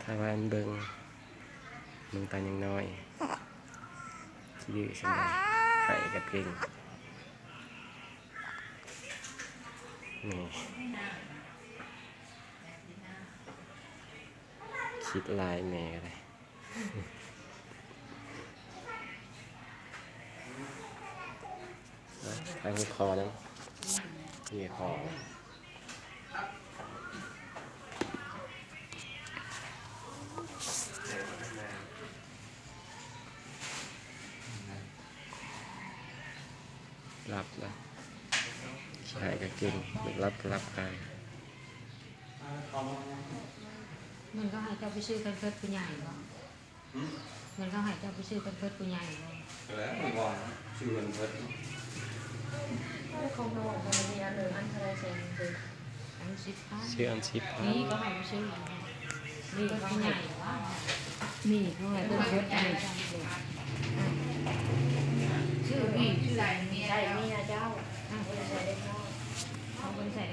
ถ้าว่าอันเบิ่งมึงตอนยังน้อยที่ดื้อใช่ไหมไข่กับเก่งนี่คิดลายแม่ก็ได้ทางคอนั้นนี่คอรับนะใช่ก็เก่งรับไปมันก็ให้เจ้าไปซื้อกันเพิดผู้ใหญ่บ่มันก็ให้เจ้าไปซื้อกันเพิดผู้ใหญ่บ่แล้วมันก่อนชื่อมันเพิ่นเขาบอกว่ามีอันหนึ่งอันเท่าไรเซนคืออัน10,000ชื่ออันชิปนี่ก็ให้ไปซื้อนี่ก็ผู้ใหญ่นี่เขาให้เป็นเพิดใหญ่ชื่อนี่ชื่อใส่เมียเจ้าใส่เล็กน้อยเอาเป็นใส่